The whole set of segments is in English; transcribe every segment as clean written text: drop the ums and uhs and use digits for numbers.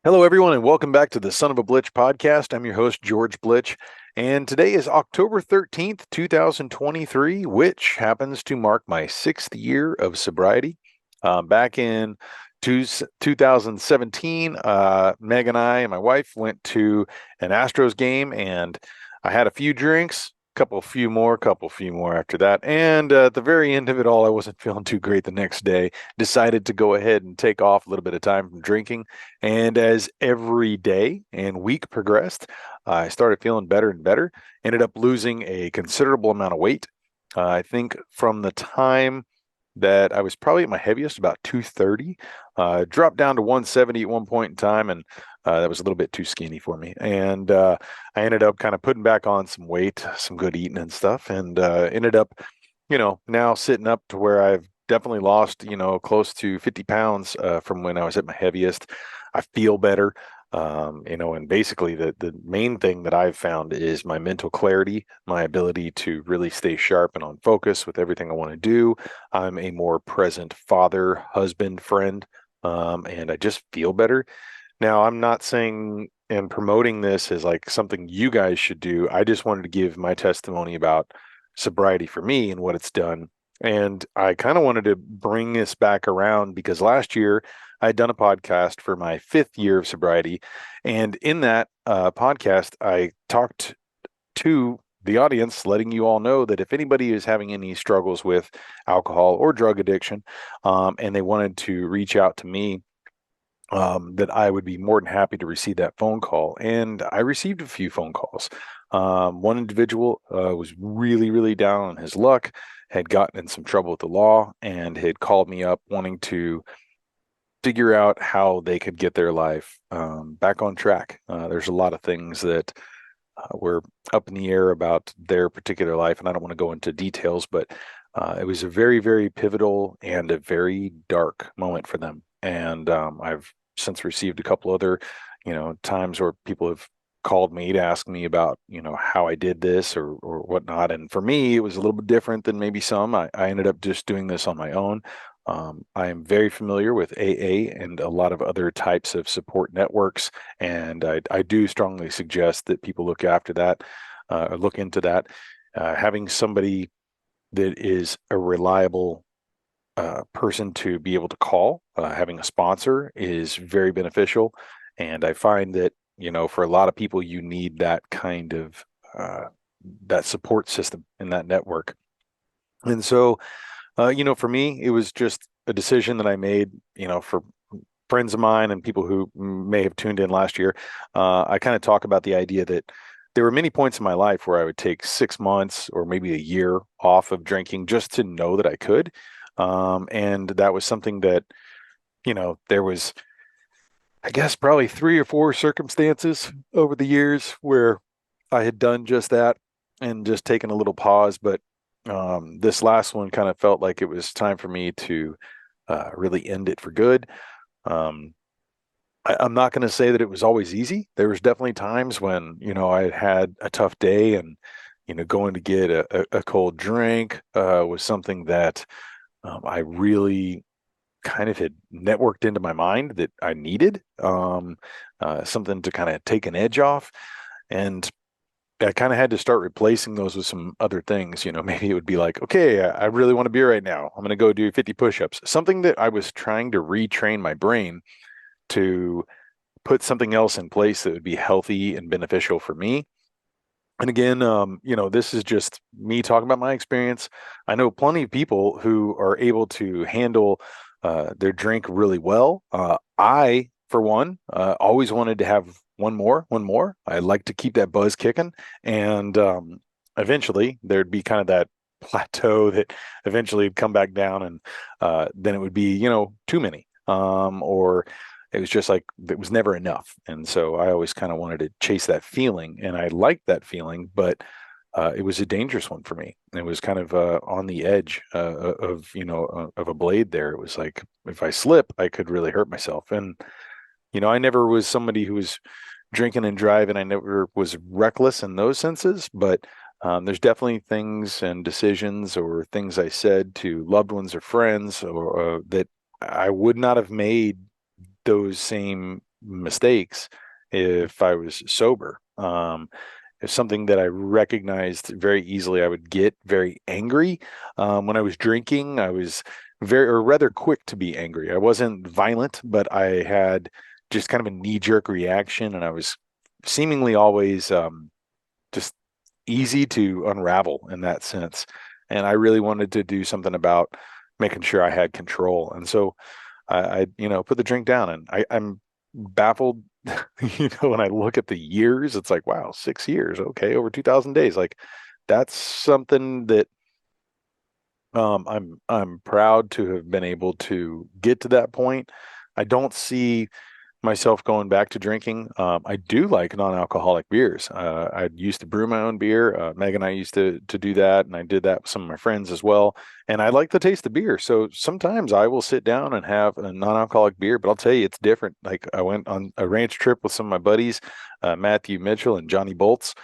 Hello, everyone, and welcome back to the Son of a Blitch podcast. I'm your host, George Blitch, and today is October 13th, 2023, which happens to mark my sixth year of sobriety. Back in 2017, Meg and I and my wife went to an Astros game, and I had a few drinks, couple few more after that. And at the very end of it all, I wasn't feeling too great the next day. Decided to go ahead and take off a little bit of time from drinking. And as every day and week progressed, I started feeling better and better. Ended up losing a considerable amount of weight. I think from the time that I was probably at my heaviest, about 230, dropped down to 170 at one point in time, and that was a little bit too skinny for me. And I ended up kind of putting back on some weight, some good eating and stuff, and ended up, now sitting up to where I've definitely lost, close to 50 pounds from when I was at my heaviest. I feel better. And basically the main thing that I've found is my mental clarity, my ability to really stay sharp and on focus with everything I want to do. I'm a more present father, husband, friend, and I just feel better. Now, I'm not saying and promoting this as like something you guys should do. I just wanted to give my testimony about sobriety for me and what it's done. And I kind of wanted to bring this back around because last year I had done a podcast for my fifth year of sobriety. And in that podcast, I talked to the audience, letting you all know that if anybody is having any struggles with alcohol or drug addiction, and they wanted to reach out to me, that I would be more than happy to receive that phone call. And I received a few phone calls. One individual was really, really down on his luck, had gotten in some trouble with the law, and had called me up wanting to figure out how they could get their life back on track. There's a lot of things that were up in the air about their particular life, and I don't want to go into details, but it was a very, very pivotal and a very dark moment for them. And I've since received a couple other, times where people have called me to ask me about, how I did this or whatnot. And for me, it was a little bit different than maybe some. I ended up just doing this on my own. I am very familiar with AA and a lot of other types of support networks, and I do strongly suggest that people look after that, or look into that. Having somebody that is a reliable person to be able to call, having a sponsor is very beneficial. And I find that, for a lot of people, you need that kind of that support system in that network. And so, for me, it was just a decision that I made, for friends of mine and people who may have tuned in last year. I kind of talk about the idea that there were many points in my life where I would take 6 months or maybe a year off of drinking just to know that I could. And that was something that, there was, I guess, probably three or four circumstances over the years where I had done just that and just taken a little pause. But this last one kind of felt like it was time for me to really end it for good. Um, I'm not going to say that it was always easy. There was definitely times when, I had a tough day and, going to get a cold drink was something that I really kind of had networked into my mind that I needed, something to kind of take an edge off. And I kind of had to start replacing those with some other things. Maybe it would be like, okay, I really want a beer right now. I'm going to go do 50 push-ups. Something that I was trying to retrain my brain to put something else in place that would be healthy and beneficial for me. And again, this is just me talking about my experience. I know plenty of people who are able to handle their drink really well. I, for one, always wanted to have one more. I like to keep that buzz kicking, and eventually there'd be kind of that plateau that eventually would come back down, and then it would be, too many, or it was just like it was never enough. And so I always kind of wanted to chase that feeling, and I liked that feeling, but it was a dangerous one for me. It was kind of on the edge of a blade there. It was like if I slip, I could really hurt myself. And I never was somebody who was drinking and driving. I never was reckless in those senses, but there's definitely things and decisions or things I said to loved ones or friends or that I would not have made those same mistakes if I was sober. It's something that I recognized very easily. I would get very angry. When I was drinking, I was very, or rather quick to be angry. I wasn't violent, but I had just kind of a knee-jerk reaction, and I was seemingly always just easy to unravel in that sense. And I really wanted to do something about making sure I had control. And so I put the drink down, and I'm baffled. When I look at the years, it's like, wow, 6 years. Okay, over 2,000 days. Like that's something that I'm proud to have been able to get to that point. I don't see myself going back to drinking. I do like non-alcoholic beers. I used to brew my own beer. Meg and I used to do that, and I did that with some of my friends as well. And I like the taste of beer. So sometimes I will sit down and have a non-alcoholic beer, but I'll tell you, it's different. Like I went on a ranch trip with some of my buddies, Matthew Mitchell and Johnny Bolts,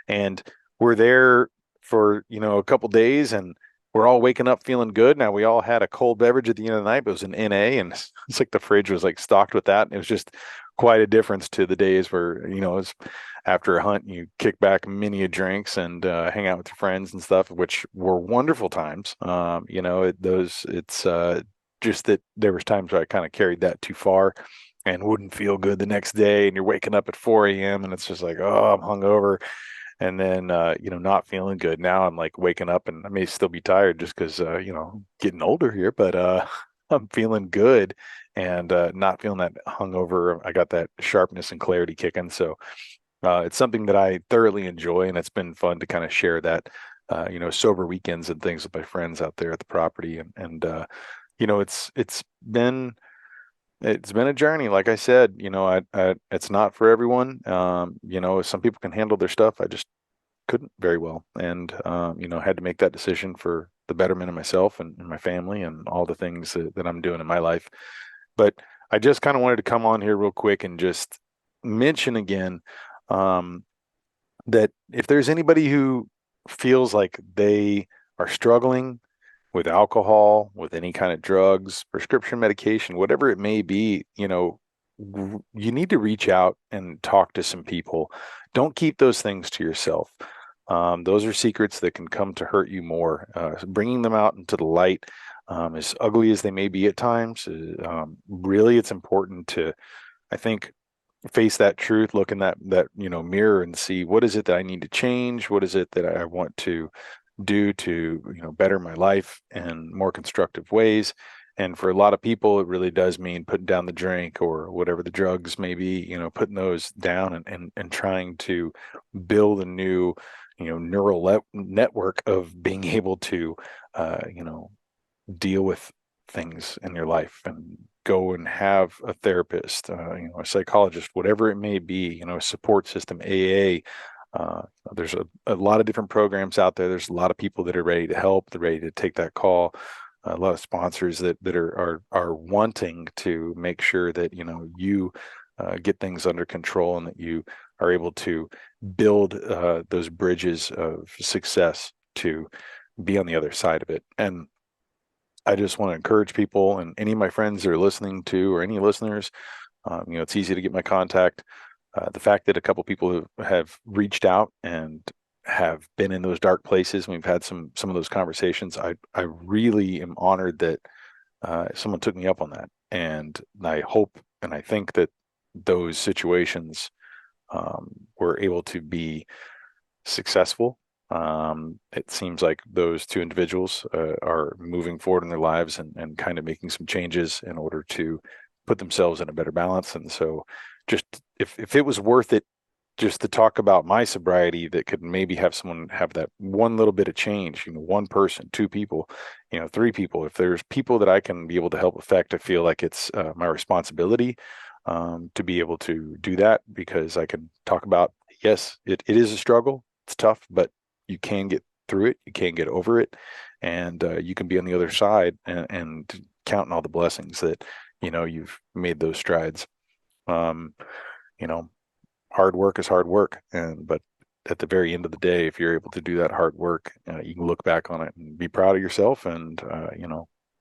and we're there for, a couple days, and we're all waking up feeling good. Now we all had a cold beverage at the end of the night, but it was an NA, and it's like the fridge was like stocked with that. And it was just quite a difference to the days where, it's after a hunt, you kick back many a drinks and hang out with your friends and stuff, which were wonderful times. It's just that there was times where I kind of carried that too far and wouldn't feel good the next day. And you're waking up at 4 a.m. and it's just like, oh, I'm hungover, and then not feeling good. Now I'm like waking up, and I may still be tired just because getting older here, but I'm feeling good and not feeling that hungover. I got that sharpness and clarity kicking. So it's something that I thoroughly enjoy, and it's been fun to kind of share that sober weekends and things with my friends out there at the property. It's been a journey. Like I said, it's not for everyone. Some people can handle their stuff. I just couldn't very well, and had to make that decision for the betterment of myself and my family and all the things that I'm doing in my life. But I just kind of wanted to come on here real quick and just mention again um, that if there's anybody who feels like they are struggling with alcohol, with any kind of drugs, prescription medication, whatever it may be, you need to reach out and talk to some people. Don't keep those things to yourself. Those are secrets that can come to hurt you more. Bringing them out into the light, as ugly as they may be at times, really, it's important to, I think, face that truth, look in that mirror, and see what is it that I need to change, what is it that I want to do to better my life in more constructive ways. And for a lot of people, it really does mean putting down the drink or whatever the drugs may be, putting those down and trying to build a new, neural network of being able to, deal with things in your life and go and have a therapist, a psychologist, whatever it may be, a support system, AA. There's a lot of different programs out there. There's a lot of people that are ready to help. They're ready to take that call. A lot of sponsors that are wanting to make sure that you get things under control and that you are able to build those bridges of success to be on the other side of it. And I just want to encourage people, and any of my friends that are listening to, or any listeners, it's easy to get my contact. The fact that a couple people have reached out and have been in those dark places, and we've had some of those conversations. I really am honored that someone took me up on that, and I hope and I think that those situations were able to be successful. It seems like those two individuals are moving forward in their lives and kind of making some changes in order to put themselves in a better balance. And so just if it was worth it just to talk about my sobriety, that could maybe have someone have that one little bit of change, one person, two people, three people, if there's people that I can be able to help affect, I feel like it's my responsibility to be able to do that, because I can talk about, yes, it is a struggle. It's tough, but you can get through it. You can get over it, and you can be on the other side and counting all the blessings that, you've made those strides. Um, you know, hard work is hard work, but at the very end of the day, if you're able to do that hard work, you can look back on it and be proud of yourself, and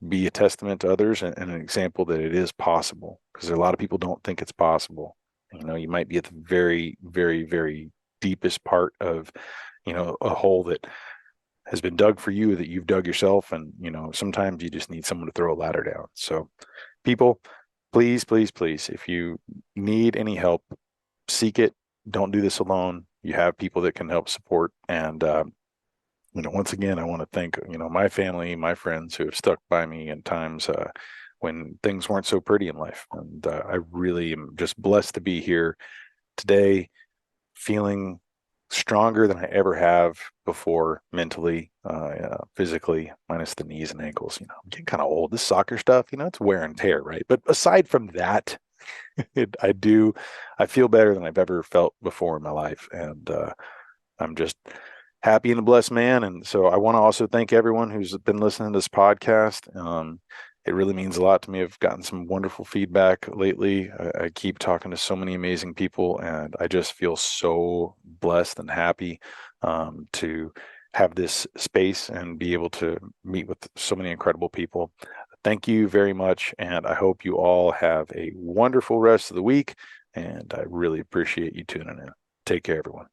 be a testament to others, and an example that it is possible. because a lot of people don't think it's possible. You might be at the very, very, very deepest part of, a hole that has been dug for you, that you've dug yourself. And, sometimes you just need someone to throw a ladder down. So people, please, please, please, if you need any help, seek it. Don't do this alone. You have people that can help support. And, once again, I want to thank, my family, my friends who have stuck by me in times when things weren't so pretty in life. And I really am just blessed to be here today, feeling stronger than I ever have before, mentally, physically, minus the knees and ankles. I'm getting kind of old. This soccer stuff, it's wear and tear, right? But aside from that, I feel better than I've ever felt before in my life. And I'm just happy and a blessed man. And so I want to also thank everyone who's been listening to this podcast. It really means a lot to me. I've gotten some wonderful feedback lately. I keep talking to so many amazing people, and I just feel so blessed and happy to have this space and be able to meet with so many incredible people. Thank you very much, and I hope you all have a wonderful rest of the week, and I really appreciate you tuning in. Take care, everyone.